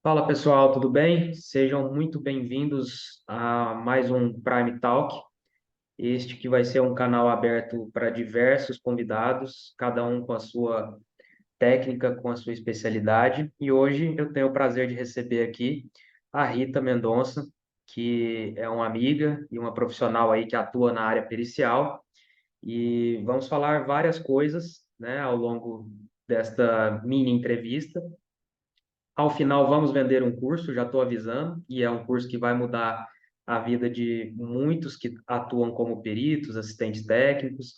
Fala pessoal, tudo bem? Sejam muito bem-vindos a mais um Prime Talk. Este que vai ser um canal aberto para diversos convidados, cada um com a sua técnica, com a sua especialidade. E hoje eu tenho o prazer de receber aqui a Rita Mendonça, que é uma amiga e uma profissional aí que atua na área pericial. E vamos falar várias coisas, né, ao longo desta mini entrevista. Ao final, vamos vender um curso, já estou avisando, e é um curso que vai mudar a vida de muitos que atuam como peritos, assistentes técnicos,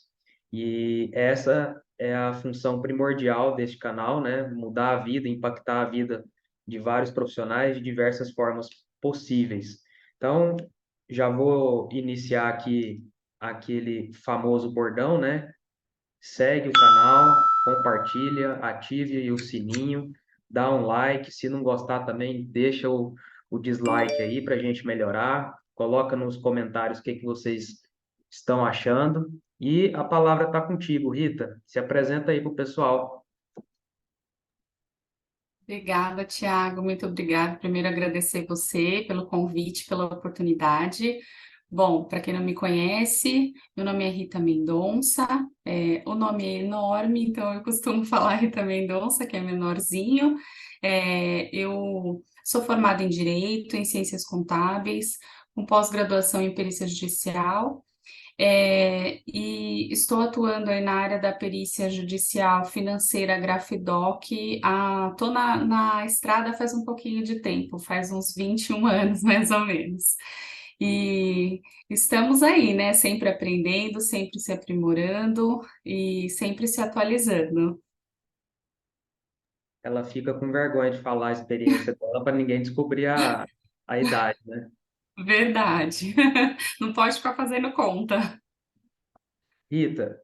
e essa é a função primordial deste canal, né? Mudar a vida, impactar a vida de vários profissionais de diversas formas possíveis. Então, já vou iniciar aqui aquele famoso bordão, né? Segue o canal, compartilha, ative o sininho, dá um like. Se não gostar também, deixa o dislike aí para a gente melhorar. Coloca nos comentários o que vocês estão achando. E a palavra está contigo, Rita. Se apresenta aí para o pessoal. Obrigada, Tiago. Muito obrigada. Primeiro, agradecer você pelo convite, pela oportunidade. Bom, para quem não me conhece, meu nome é Rita Mendonça. O nome é enorme, então eu costumo falar Rita Mendonça, que é menorzinho. Eu sou formada em Direito, em Ciências Contábeis, com pós-graduação em Perícia Judicial. E estou atuando aí na área da perícia judicial financeira Grafidoc. Estou na estrada faz um pouquinho de tempo, faz uns 21 anos mais ou menos. E estamos aí, né? Sempre aprendendo, sempre se aprimorando e sempre se atualizando. Ela fica com vergonha de falar a experiência dela para ninguém descobrir a idade, né? Verdade. Não pode ficar fazendo conta. Rita,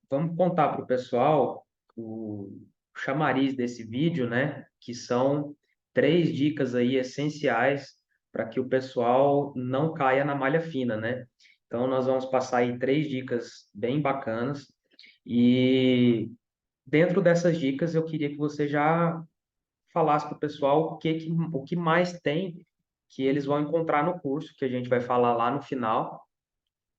vamos contar para o pessoal o chamariz desse vídeo, né? Que são três dicas aí essenciais para que o pessoal não caia na malha fina, né? Então, nós vamos passar aí três dicas bem bacanas e dentro dessas dicas eu queria que você já falasse para o pessoal o que mais tem que eles vão encontrar no curso, que a gente vai falar lá no final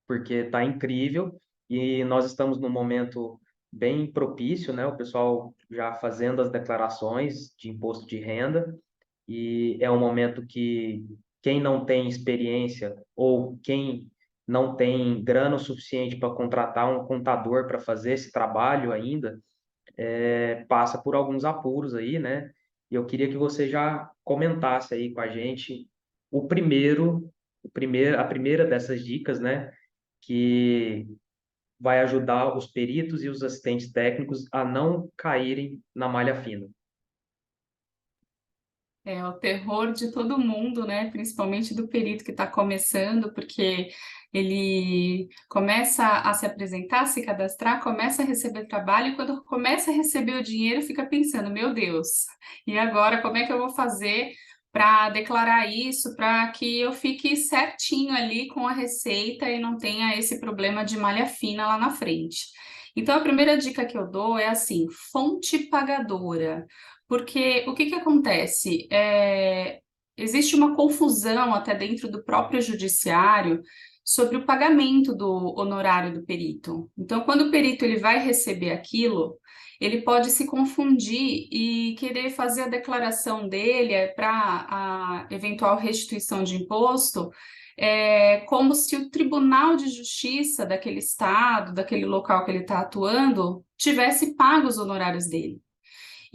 porque está incrível e nós estamos num momento bem propício, né? O pessoal já fazendo as declarações de imposto de renda e é um momento que quem não tem experiência ou quem não tem grana o suficiente para contratar um contador para fazer esse trabalho ainda, passa por alguns apuros aí, né? E eu queria que você já comentasse aí com a gente a primeira dessas dicas, né? Que vai ajudar os peritos e os assistentes técnicos a não caírem na malha fina. É o terror de todo mundo, né? Principalmente do perito que está começando, porque ele começa a se apresentar, se cadastrar, começa a receber trabalho, e quando começa a receber o dinheiro, fica pensando, meu Deus, e agora como é que eu vou fazer para declarar isso, para que eu fique certinho ali com a receita e não tenha esse problema de malha fina lá na frente. Então, a primeira dica que eu dou é assim, fonte pagadora. Porque o que que acontece? Existe uma confusão até dentro do próprio judiciário sobre o pagamento do honorário do perito. Então, quando o perito ele vai receber aquilo, ele pode se confundir e querer fazer a declaração dele para a eventual restituição de imposto, como se o Tribunal de Justiça daquele estado, daquele local que ele está atuando, tivesse pago os honorários dele.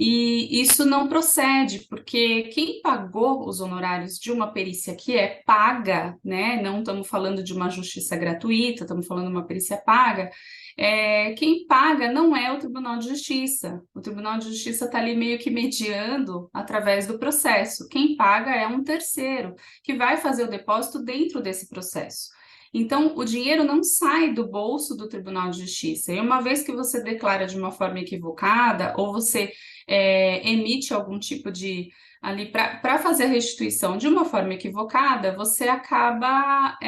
E isso não procede, porque quem pagou os honorários de uma perícia que é paga, né? Não estamos falando de uma justiça gratuita, estamos falando de uma perícia paga. Quem paga não é o Tribunal de Justiça. O Tribunal de Justiça está ali meio que mediando através do processo. Quem paga é um terceiro, que vai fazer o depósito dentro desse processo. Então, o dinheiro não sai do bolso do Tribunal de Justiça. E uma vez que você declara de uma forma equivocada, ou você emite algum tipo de ali para fazer a restituição de uma forma equivocada, você acaba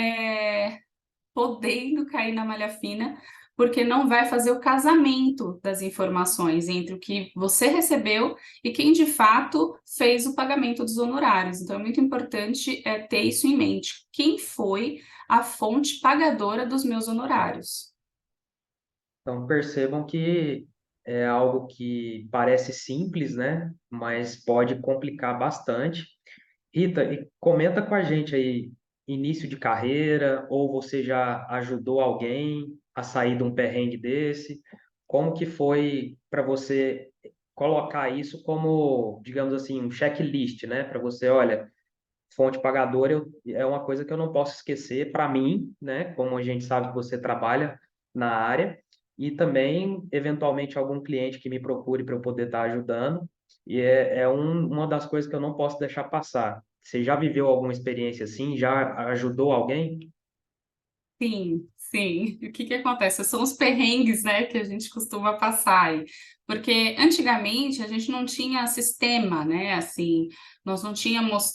podendo cair na malha fina, porque não vai fazer o casamento das informações entre o que você recebeu e quem de fato fez o pagamento dos honorários. Então, é muito importante ter isso em mente. Quem foi a fonte pagadora dos meus honorários? Então, percebam que é algo que parece simples, né? Mas pode complicar bastante. Rita, e comenta com a gente aí, início de carreira, ou você já ajudou alguém a sair de um perrengue desse? Como que foi para você colocar isso como, digamos assim, um checklist, né? Para você, olha, fonte pagadora é uma coisa que eu não posso esquecer para mim, né? Como a gente sabe que você trabalha na área, e também, eventualmente, algum cliente que me procure para eu poder estar ajudando. E uma das coisas que eu não posso deixar passar. Você já viveu alguma experiência assim? Já ajudou alguém? Sim, sim. E o que que acontece? São os perrengues, né, que a gente costuma passar aí. Porque antigamente a gente não tinha sistema, né? Assim, nós não tínhamos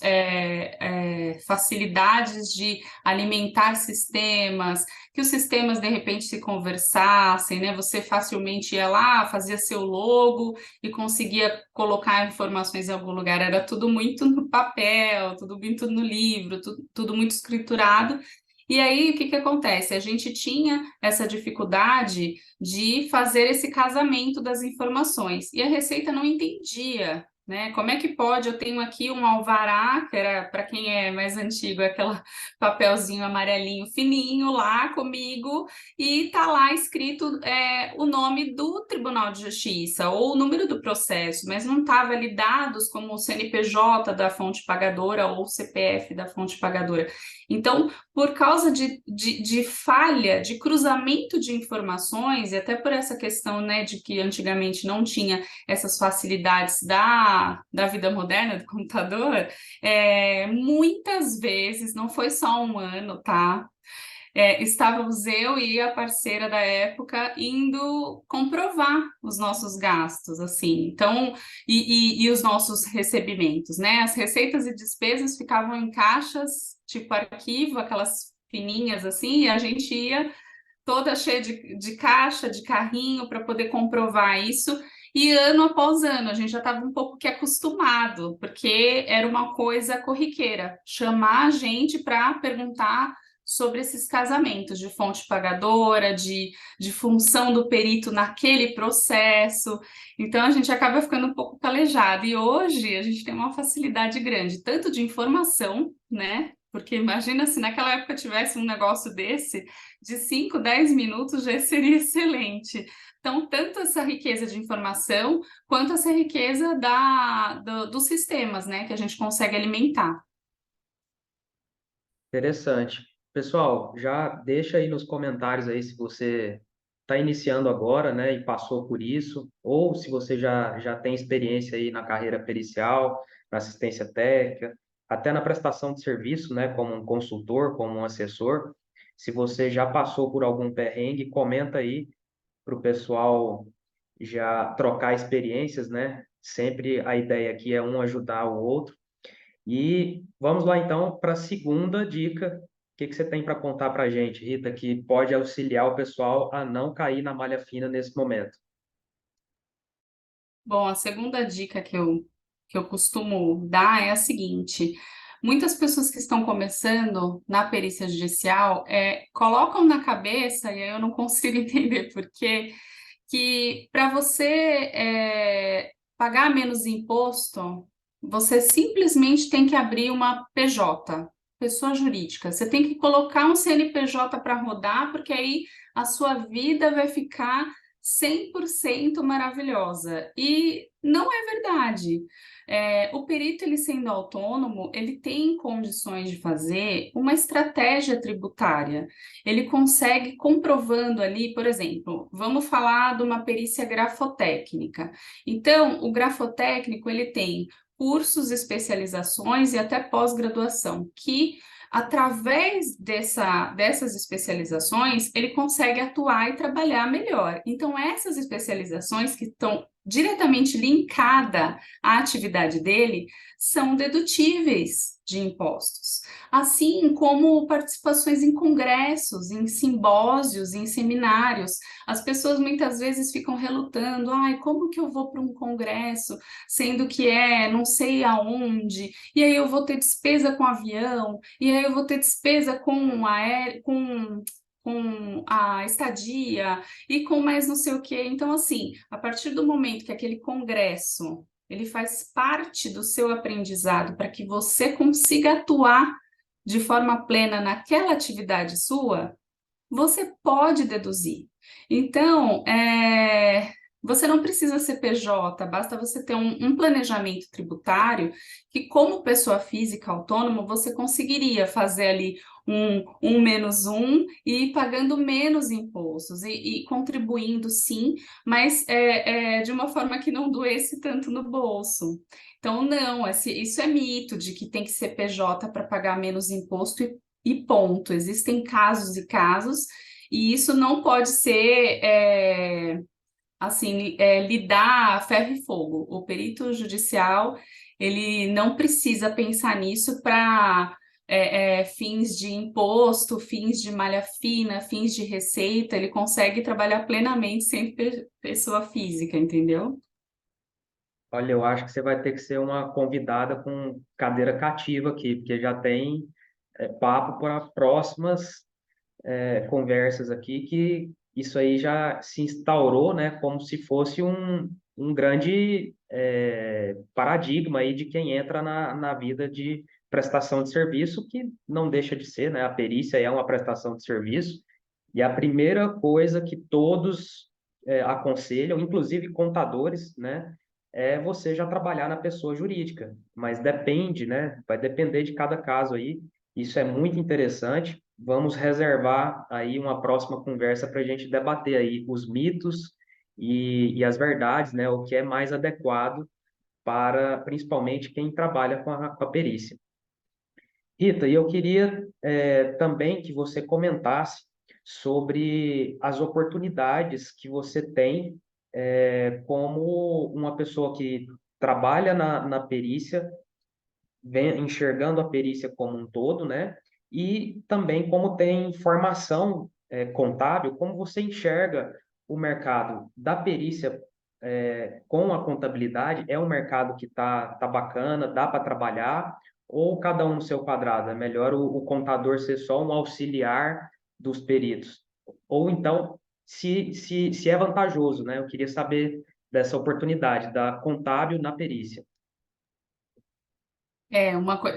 facilidades de alimentar sistemas, que os sistemas de repente se conversassem, né? Você facilmente ia lá, fazia seu logo e conseguia colocar informações em algum lugar. Era tudo muito no papel, tudo muito no livro, tudo muito escriturado. E aí, o que que acontece? A gente tinha essa dificuldade de fazer esse casamento das informações e a Receita não entendia, né? Como é que pode? Eu tenho aqui um alvará, que era, para quem é mais antigo, é aquele papelzinho amarelinho fininho lá comigo, e tá lá escrito o nome do Tribunal de Justiça ou o número do processo, mas não estava ali dados como o CNPJ da fonte pagadora ou o CPF da fonte pagadora. Então, por causa de falha, de cruzamento de informações, e até por essa questão, né, de que antigamente não tinha essas facilidades da vida moderna, do computador, muitas vezes, não foi só um ano, tá? Estávamos eu e a parceira da época indo comprovar os nossos gastos, assim, então, e os nossos recebimentos, né? As receitas e despesas ficavam em caixas, tipo arquivo, aquelas fininhas assim, e a gente ia toda cheia de caixa, de carrinho, para poder comprovar isso. E ano após ano, a gente já estava um pouco que acostumado, porque era uma coisa corriqueira, chamar a gente para perguntar sobre esses casamentos de fonte pagadora, de função do perito naquele processo. Então, a gente acaba ficando um pouco calejado. E hoje, a gente tem uma facilidade grande, tanto de informação, né? Porque imagina se naquela época tivesse um negócio desse, de 5, 10 minutos já seria excelente. Então, tanto essa riqueza de informação, quanto essa riqueza dos sistemas, né, que a gente consegue alimentar. Interessante. Pessoal, já deixa aí nos comentários aí se você está iniciando agora, né, e passou por isso, ou se você já tem experiência aí na carreira pericial, na assistência técnica, até na prestação de serviço, né, como um consultor, como um assessor. Se você já passou por algum perrengue, comenta aí para o pessoal já trocar experiências, né? Sempre a ideia aqui é um ajudar o outro. E vamos lá então para a segunda dica. O que que você tem para contar para a gente, Rita, que pode auxiliar o pessoal a não cair na malha fina nesse momento? Bom, a segunda dica que eu costumo dar é a seguinte: muitas pessoas que estão começando na perícia judicial colocam na cabeça, e aí eu não consigo entender por quê, que para você pagar menos imposto, você simplesmente tem que abrir uma PJ, pessoa jurídica. Você tem que colocar um CNPJ para rodar, porque aí a sua vida vai ficar 100% maravilhosa. E não é verdade. O perito, ele sendo autônomo, ele tem condições de fazer uma estratégia tributária. Ele consegue comprovando ali, por exemplo, vamos falar de uma perícia grafotécnica. Então, o grafotécnico, ele tem cursos, especializações e até pós-graduação, que através dessas especializações, ele consegue atuar e trabalhar melhor. Então, essas especializações que estão diretamente linkada à atividade dele, são dedutíveis de impostos. Assim como participações em congressos, em simpósios, em seminários. As pessoas muitas vezes ficam relutando, ai, como que eu vou para um congresso, sendo que é não sei aonde, e aí eu vou ter despesa com avião, e aí eu vou ter despesa com a estadia e com mais não sei o quê. Então, assim, a partir do momento que aquele congresso ele faz parte do seu aprendizado para que você consiga atuar de forma plena naquela atividade sua, você pode deduzir. Então, você não precisa ser PJ, basta você ter um planejamento tributário que, como pessoa física autônoma, você conseguiria fazer ali um menos um e ir pagando menos impostos e contribuindo, sim, mas de uma forma que não doesse tanto no bolso. Então, não, isso é mito de que tem que ser PJ para pagar menos imposto e ponto. Existem casos e casos, e isso não pode ser assim, lidar a ferro e fogo. O perito judicial, ele não precisa pensar nisso para fins de imposto, fins de malha fina, fins de receita, ele consegue trabalhar plenamente sem pessoa física, entendeu? Olha, eu acho que você vai ter que ser uma convidada com cadeira cativa aqui, porque já tem papo para próximas conversas aqui, que isso aí já se instaurou, né, como se fosse um grande paradigma aí de quem entra na vida de prestação de serviço, que não deixa de ser, né, a perícia é uma prestação de serviço, e a primeira coisa que todos aconselham, inclusive contadores, né, é você já trabalhar na pessoa jurídica, mas depende, né, vai depender de cada caso aí, isso é muito interessante. Vamos reservar aí uma próxima conversa para a gente debater aí os mitos e as verdades, né? O que é mais adequado para principalmente quem trabalha com a perícia. Rita, e eu queria também que você comentasse sobre as oportunidades que você tem como uma pessoa que trabalha na perícia enxergando a perícia como um todo, né? E também como tem formação contábil, como você enxerga o mercado da perícia com a contabilidade? É um mercado que tá bacana, dá para trabalhar, ou cada um no seu quadrado? É melhor o contador ser só um auxiliar dos peritos? Ou então, se é vantajoso, né? Eu queria saber dessa oportunidade da contábil na perícia.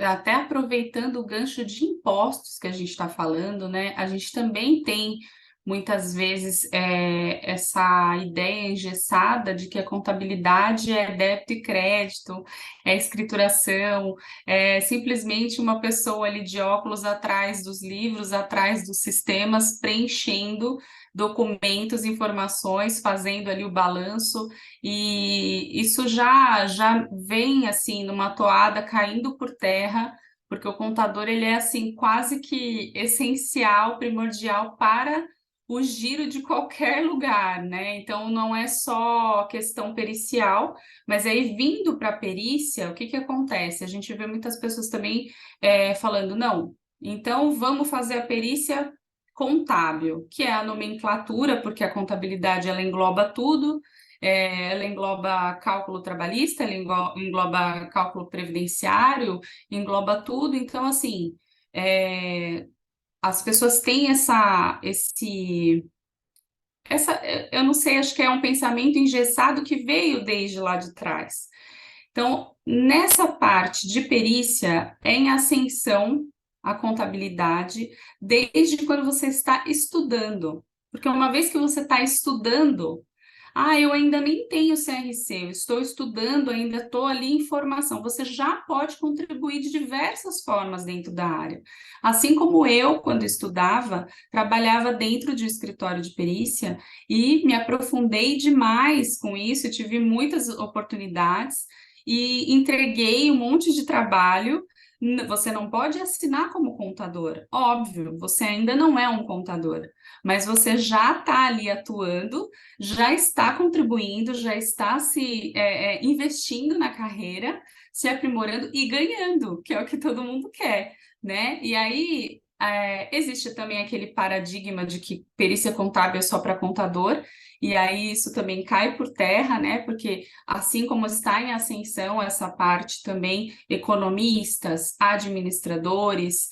Até aproveitando o gancho de impostos que a gente está falando, né? A gente também tem muitas vezes essa ideia engessada de que a contabilidade é débito e crédito, é escrituração, é simplesmente uma pessoa ali de óculos atrás dos livros, atrás dos sistemas, preenchendo documentos, informações, fazendo ali o balanço, e isso já vem assim numa toada caindo por terra, porque o contador ele é assim quase que essencial, primordial para o giro de qualquer lugar, né? Então não é só questão pericial, mas aí vindo para a perícia, o que que acontece? A gente vê muitas pessoas também falando, não, então vamos fazer a perícia contábil, que é a nomenclatura, porque a contabilidade ela engloba tudo, ela engloba cálculo trabalhista, ela engloba cálculo previdenciário, engloba tudo. Então, assim, as pessoas têm eu não sei, acho que é um pensamento engessado que veio desde lá de trás. Então, nessa parte de perícia, é em ascensão a contabilidade desde quando você está estudando. Porque uma vez que você está estudando, eu ainda nem tenho CRC, eu estou estudando, ainda estou ali em formação. Você já pode contribuir de diversas formas dentro da área. Assim como eu, quando estudava, trabalhava dentro de um escritório de perícia e me aprofundei demais com isso, tive muitas oportunidades e entreguei um monte de trabalho Você não pode assinar como contador, óbvio, você ainda não é um contador, mas você já está ali atuando, já está contribuindo, já está se investindo na carreira, se aprimorando e ganhando, que é o que todo mundo quer, né? E aí existe também aquele paradigma de que perícia contábil é só para contador, e aí isso também cai por terra, né? Porque assim como está em ascensão essa parte também, economistas, administradores,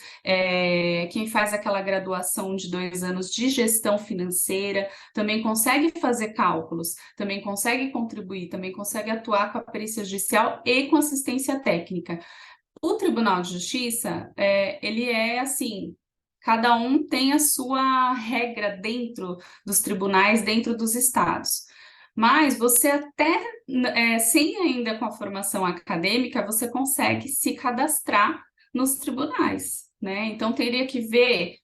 quem faz aquela graduação de 2 anos de gestão financeira, também consegue fazer cálculos, também consegue contribuir, também consegue atuar com a perícia judicial e com assistência técnica. O Tribunal de Justiça, ele é assim, cada um tem a sua regra dentro dos tribunais, dentro dos estados. Mas você até, sem ainda com a formação acadêmica, você consegue se cadastrar nos tribunais, né? Então, teria que ver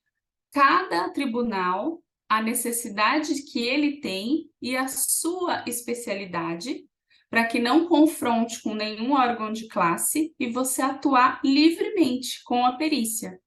cada tribunal, a necessidade que ele tem e a sua especialidade, para que não confronte com nenhum órgão de classe e você atuar livremente com a perícia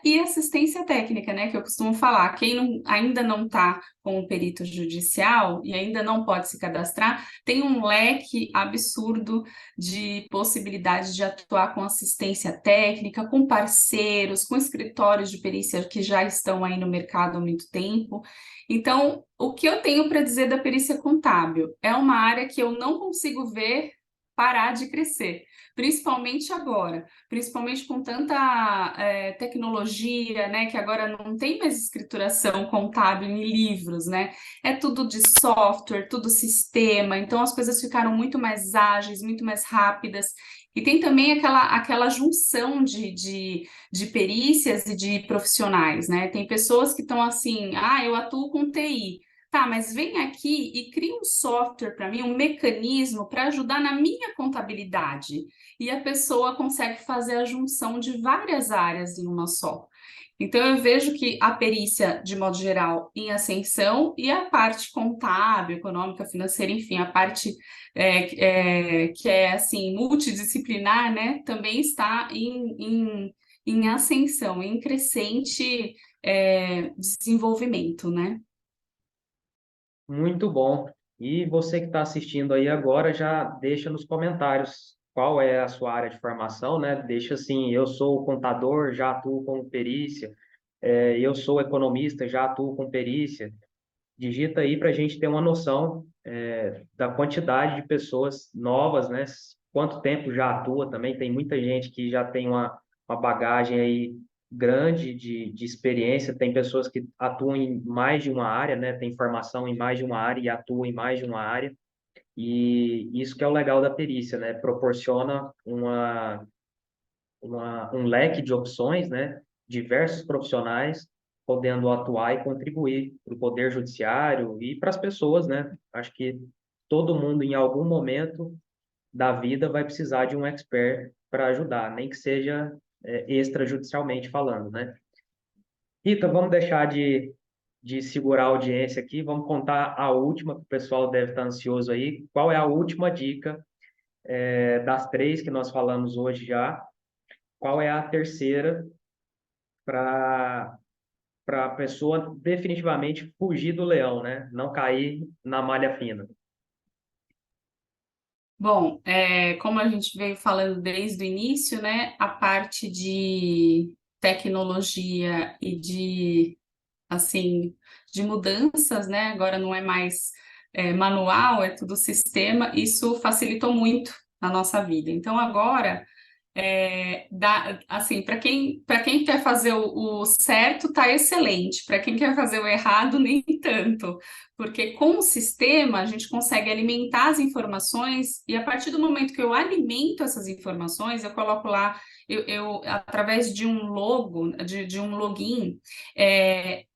e assistência técnica, né? Que eu costumo falar. Quem ainda não está com o perito judicial e ainda não pode se cadastrar, tem um leque absurdo de possibilidades de atuar com assistência técnica, com parceiros, com escritórios de perícia que já estão aí no mercado há muito tempo. Então, o que eu tenho para dizer da perícia contábil? É uma área que eu não consigo ver parar de crescer, principalmente agora, principalmente com tanta tecnologia, né, que agora não tem mais escrituração contábil em livros, né, é tudo de software, tudo sistema, então as coisas ficaram muito mais ágeis, muito mais rápidas, e tem também aquela junção de perícias e de profissionais, né, tem pessoas que estão assim, eu atuo com TI, tá, mas vem aqui e cria um software para mim, um mecanismo para ajudar na minha contabilidade. E a pessoa consegue fazer a junção de várias áreas em uma só. Então, eu vejo que a perícia, de modo geral, em ascensão, e a parte contábil, econômica, financeira, enfim, a parte que é assim, multidisciplinar, né, também está em ascensão, em crescente desenvolvimento, né? Muito bom. E você que está assistindo aí agora, já deixa nos comentários qual é a sua área de formação, né? Deixa assim, eu sou contador, já atuo com perícia, eu sou economista, já atuo com perícia. Digita aí para a gente ter uma noção, da quantidade de pessoas novas, né? Quanto tempo já atua também. Tem muita gente que já tem uma bagagem aí grande de experiência. Tem pessoas que atuam em mais de uma área, né? Tem formação em mais de uma área e atuam em mais de uma área. E isso que é o legal da perícia, né? Proporciona um leque de opções, né? Diversos profissionais podendo atuar e contribuir para o poder judiciário e para as pessoas, né? Acho que todo mundo, em algum momento da vida, vai precisar de um expert para ajudar, nem que seja extrajudicialmente falando, né? Rita, vamos deixar de segurar a audiência aqui, vamos contar a última, que o pessoal deve estar ansioso aí. Qual é a última dica, das três que nós falamos hoje já? Qual é a terceira para a pessoa definitivamente fugir do leão, né? Não cair na malha fina. Bom, como a gente veio falando desde o início, né, a parte de tecnologia e assim, de mudanças, né, agora não é mais manual, é tudo sistema, isso facilitou muito a nossa vida. Então, agora assim, para quem quer fazer o certo, tá excelente. Para quem quer fazer o errado, nem tanto. Porque com o sistema a gente consegue alimentar as informações, e a partir do momento que eu alimento essas informações, eu coloco lá, através de um logo, de um login,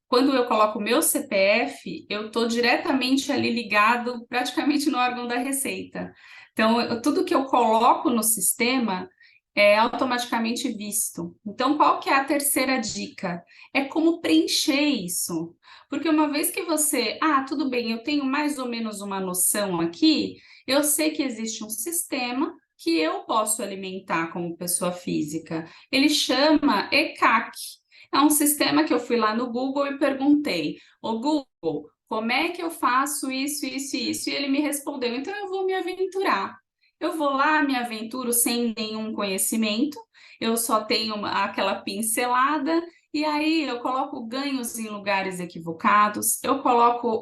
quando eu coloco o meu CPF, eu estou diretamente ali ligado praticamente no órgão da Receita. Então, tudo que eu coloco no sistema é automaticamente visto. Então, qual que é a terceira dica? É como preencher isso. Porque uma vez que você, tudo bem, eu tenho mais ou menos uma noção aqui, eu sei que existe um sistema que eu posso alimentar como pessoa física. Ele chama ECAC. É um sistema que eu fui lá no Google e perguntei: ô Google, como é que eu faço isso, isso e isso? E ele me respondeu: então eu vou me aventurar. Eu vou lá, me aventuro sem nenhum conhecimento, eu só tenho aquela pincelada, e aí eu coloco ganhos em lugares equivocados, eu coloco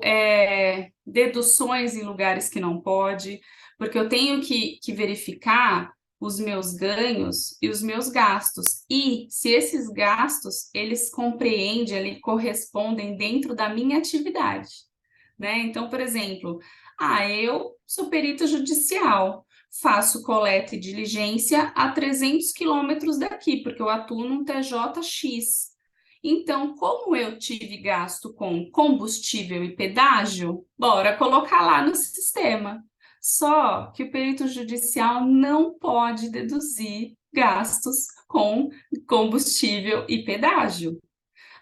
deduções em lugares que não pode, porque eu tenho que verificar os meus ganhos e os meus gastos. E se esses gastos, eles compreendem, eles correspondem dentro da minha atividade, né? Então, por exemplo, eu sou perito judicial, faço coleta e diligência a 300 quilômetros daqui, porque eu atuo num TJX. Então, como eu tive gasto com combustível e pedágio, bora colocar lá no sistema. Só que o perito judicial não pode deduzir gastos com combustível e pedágio,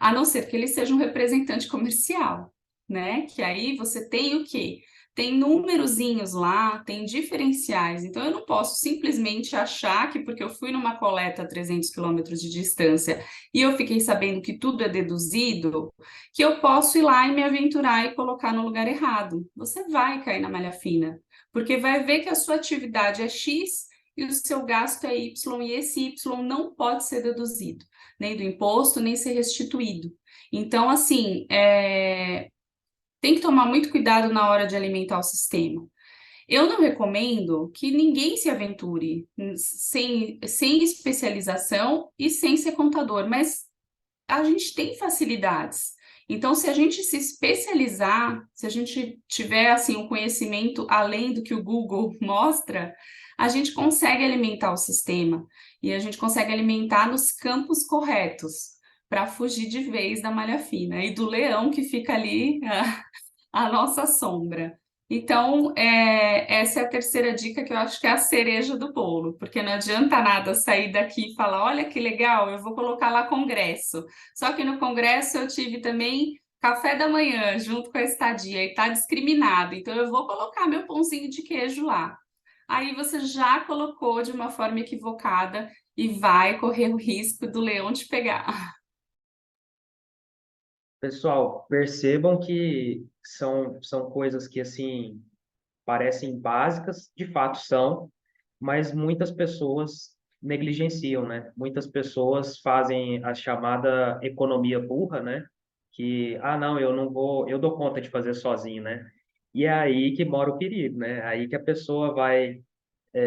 a não ser que ele seja um representante comercial, né? Que aí você tem o quê? Tem númerozinhos lá, tem diferenciais. Então, eu não posso simplesmente achar que porque eu fui numa coleta a 300 quilômetros de distância e eu fiquei sabendo que tudo é deduzido, que eu posso ir lá e me aventurar e colocar no lugar errado. Você vai cair na malha fina, porque vai ver que a sua atividade é X e o seu gasto é Y, e esse Y não pode ser deduzido, nem do imposto, nem ser restituído. Então, assim, tem que tomar muito cuidado na hora de alimentar o sistema. Eu não recomendo que ninguém se aventure sem especialização e sem ser contador, mas a gente tem facilidades. Então, se a gente se especializar, se a gente tiver assim um conhecimento além do que o Google mostra, a gente consegue alimentar o sistema e a gente consegue alimentar nos campos corretos para fugir de vez da malha fina e do leão que fica ali a nossa sombra. Então, essa é a terceira dica que eu acho que é a cereja do bolo, porque não adianta nada sair daqui e falar: olha que legal, eu vou colocar lá congresso. Só que no congresso eu tive também café da manhã junto com a estadia e está discriminado, então eu vou colocar meu pãozinho de queijo lá. Aí você já colocou de uma forma equivocada e vai correr o risco do leão te pegar. Pessoal, percebam que são coisas que, assim, parecem básicas, de fato são, mas muitas pessoas negligenciam, né? Muitas pessoas fazem a chamada economia burra, né? Que, não, eu não vou, eu dou conta de fazer sozinho, né? E é aí que mora o perigo, né? Aí que a pessoa vai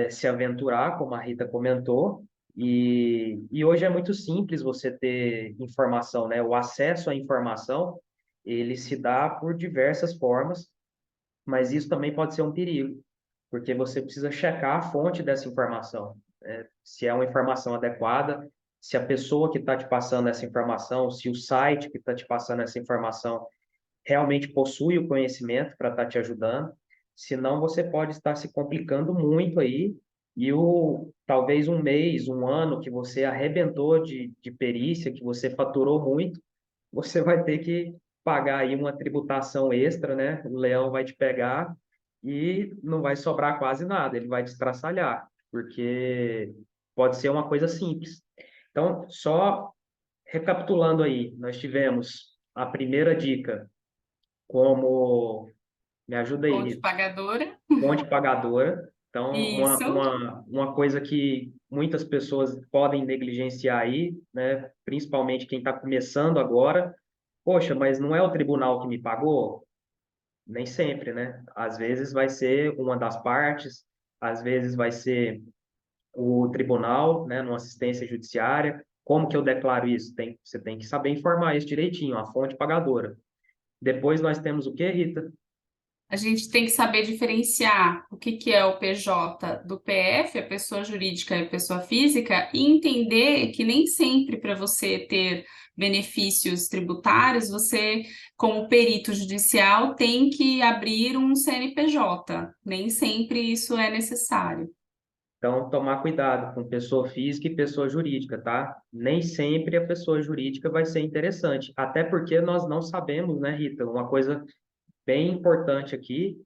se aventurar, como a Rita comentou, e hoje é muito simples você ter informação, né? O acesso à informação, ele se dá por diversas formas, mas isso também pode ser um perigo, porque você precisa checar a fonte dessa informação, né? Se é uma informação adequada, se a pessoa que está te passando essa informação, se o site que está te passando essa informação realmente possui o conhecimento para estar te ajudando, senão você pode estar se complicando muito aí e talvez um mês, um ano que você arrebentou de perícia, que você faturou muito, você vai ter que pagar aí uma tributação extra, né? O leão vai te pegar e não vai sobrar quase nada, ele vai te estraçalhar, porque pode ser uma coisa simples. Então, só recapitulando aí, nós tivemos a primeira dica, como, me ajuda aí, Fonte Rita, pagadora. fonte pagadora. Então, Isso. uma coisa que muitas pessoas podem negligenciar aí, né? Principalmente quem está começando agora. Poxa, mas não é o tribunal que me pagou? Nem sempre, né? Às vezes vai ser uma das partes, às vezes vai ser o tribunal, né? Numa assistência judiciária. Como que eu declaro isso? Você tem que saber informar isso direitinho, a fonte pagadora. Depois nós temos o quê, Rita? A gente tem que saber diferenciar o que é o PJ do PF, a pessoa jurídica e a pessoa física, e entender que nem sempre para você ter benefícios tributários, você, como perito judicial, tem que abrir um CNPJ. Nem sempre isso é necessário. Então, tomar cuidado com pessoa física e pessoa jurídica, tá? Nem sempre a pessoa jurídica vai ser interessante, até porque nós não sabemos, né, Rita? Uma coisa bem importante aqui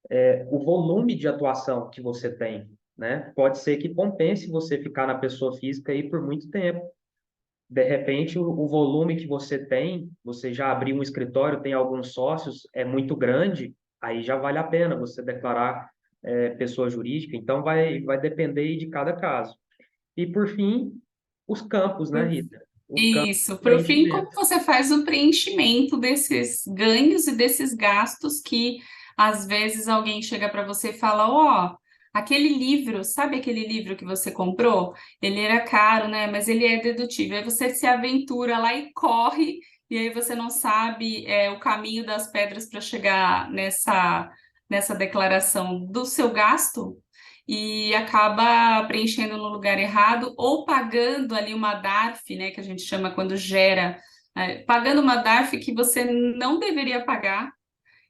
é o volume de atuação que você tem. né? Pode ser que compense você ficar na pessoa física aí por muito tempo. De repente, o volume que você tem, você já abriu um escritório, tem alguns sócios, é muito grande, aí já vale a pena você declarar pessoa jurídica. Então, vai depender aí de cada caso. E, por fim, os campos, né, Rita? Os campos Isso, de para o fim, como preenchimento. você faz o preenchimento desses ganhos e desses gastos que às vezes alguém chega para você e fala: Ó, aquele livro, sabe aquele livro que você comprou? Ele era caro, né? Mas ele é dedutível. Aí você se aventura lá e corre, e aí você não sabe o caminho das pedras para chegar nessa declaração do seu gasto e acaba preenchendo no lugar errado ou pagando ali uma DARF, né, que a gente chama quando gera, pagando uma DARF que você não deveria pagar.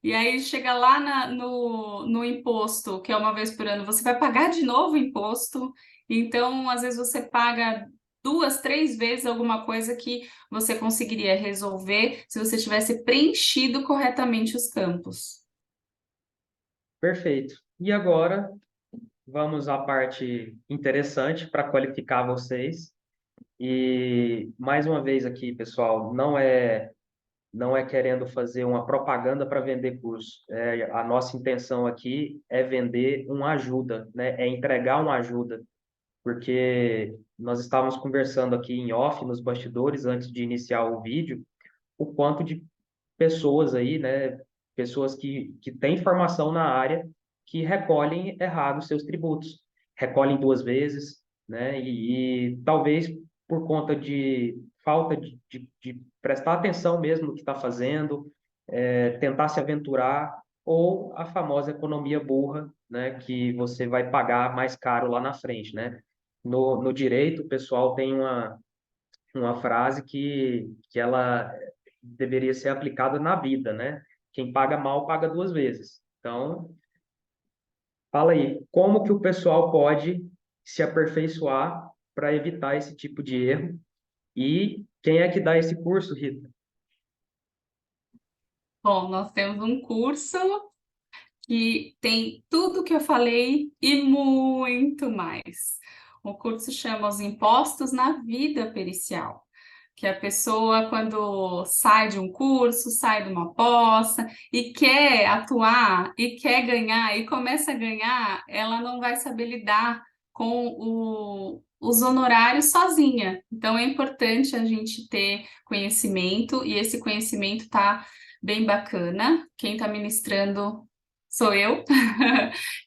E aí chega lá no imposto, que é uma vez por ano, você vai pagar de novo o imposto. Então, às vezes você paga duas, três vezes alguma coisa que você conseguiria resolver se você tivesse preenchido corretamente os campos. Perfeito. E agora, vamos à parte interessante para qualificar vocês. E mais uma vez aqui, pessoal, não é querendo fazer uma propaganda para vender curso. A nossa intenção aqui é vender uma ajuda, né? É entregar uma ajuda, porque nós estávamos conversando aqui em off, nos bastidores, antes de iniciar o vídeo, o quanto de pessoas aí, né? Pessoas que têm formação na área, que recolhem errado os seus tributos. Recolhem duas vezes, né? E talvez por conta de falta de prestar atenção mesmo no que está fazendo, tentar se aventurar, ou a famosa economia burra, né? Que você vai pagar mais caro lá na frente, né? No direito, o pessoal tem uma frase que ela deveria ser aplicada na vida, né? Quem paga mal paga duas vezes. Então, fala aí, como que o pessoal pode se aperfeiçoar para evitar esse tipo de erro? E quem é que dá esse curso, Rita? Bom, nós temos um curso que tem tudo que eu falei e muito mais. O curso chama Os Impostos na Vida Pericial, que a pessoa, quando sai de um curso, sai de uma posse e quer atuar e quer ganhar e começa a ganhar, ela não vai saber lidar com os honorários sozinha. Então é importante a gente ter conhecimento e esse conhecimento está bem bacana. Quem está ministrando sou eu,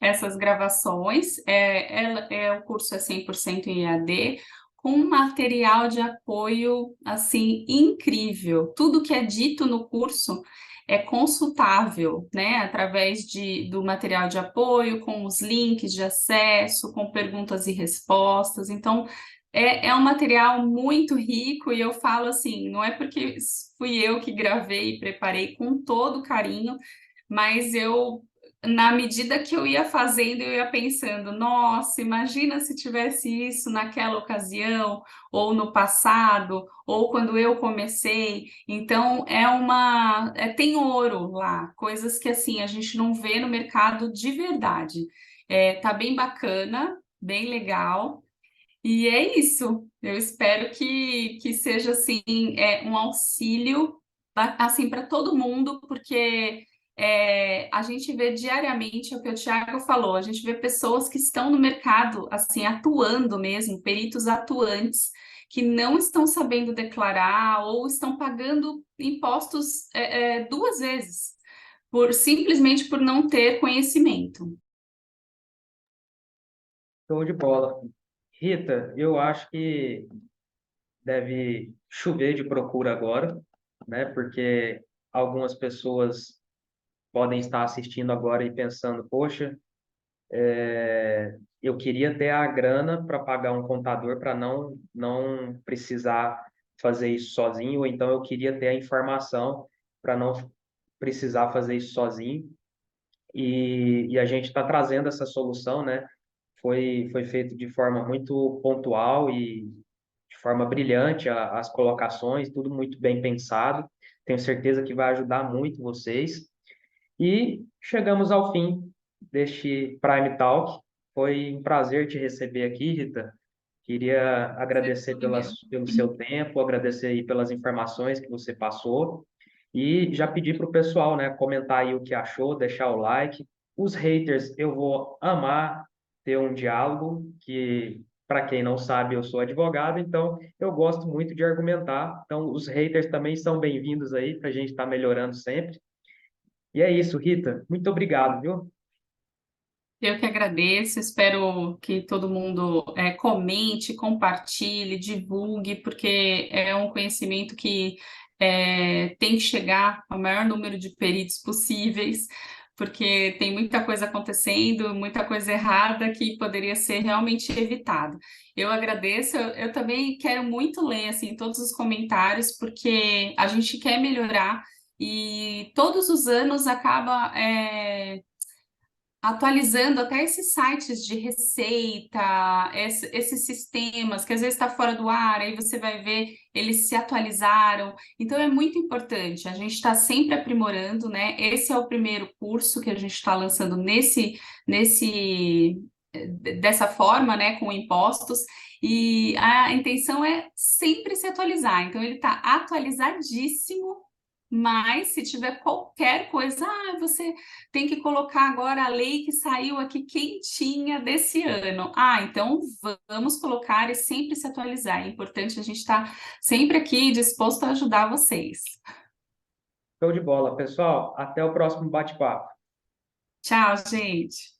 essas gravações. O curso é 100% em EAD, com um material de apoio assim incrível. Tudo que é dito no curso é consultável, né, através do material de apoio, com os links de acesso, com perguntas e respostas. Então, é um material muito rico e eu falo assim, não é porque fui eu que gravei e preparei com todo carinho, mas na medida que eu ia fazendo, eu ia pensando, nossa, imagina se tivesse isso naquela ocasião, ou no passado, ou quando eu comecei. Então, tem ouro lá, coisas que assim a gente não vê no mercado de verdade. Tá bem bacana, bem legal. E é isso. Eu espero que seja assim, um auxílio assim para todo mundo, porque a gente vê diariamente é o que o Thiago falou, a gente vê pessoas que estão no mercado assim atuando mesmo, peritos atuantes que não estão sabendo declarar ou estão pagando impostos duas vezes, simplesmente por não ter conhecimento. Show de bola. Rita, eu acho que deve chover de procura agora, né? Porque algumas pessoas podem estar assistindo agora e pensando, poxa, eu queria ter a grana para pagar um contador para não precisar fazer isso sozinho, ou então eu queria ter a informação para não precisar fazer isso sozinho. E a gente está trazendo essa solução, né? Foi feito de forma muito pontual e de forma brilhante as colocações, tudo muito bem pensado. Tenho certeza que vai ajudar muito vocês. E chegamos ao fim deste Prime Talk. Foi um prazer te receber aqui, Rita. Queria agradecer Tudo meu. pelo seu tempo, agradecer aí pelas informações que você passou e já pedir para o pessoal, né, comentar aí o que achou, deixar o like. Os haters, eu vou amar ter um diálogo, que para quem não sabe, eu sou advogado, então eu gosto muito de argumentar. Então, os haters também são bem-vindos aí para a gente estar melhorando sempre. E é isso, Rita. Muito obrigado, viu? Eu que agradeço, espero que todo mundo comente, compartilhe, divulgue, porque é um conhecimento que tem que chegar ao maior número de peritos possíveis, porque tem muita coisa acontecendo, muita coisa errada que poderia ser realmente evitada. Eu agradeço, eu também quero muito ler assim, todos os comentários, porque a gente quer melhorar e todos os anos acaba atualizando até esses sites de receita, esses sistemas que às vezes está fora do ar, aí você vai ver, eles se atualizaram. Então é muito importante, a gente está sempre aprimorando, né? Esse é o primeiro curso que a gente está lançando dessa forma, né, com impostos, e a intenção é sempre se atualizar. Então ele está atualizadíssimo, mas se tiver qualquer coisa, você tem que colocar agora a lei que saiu aqui quentinha desse ano. Então vamos colocar e sempre se atualizar. É importante a gente estar sempre aqui disposto a ajudar vocês. Show de bola, pessoal. Até o próximo bate-papo. Tchau, gente.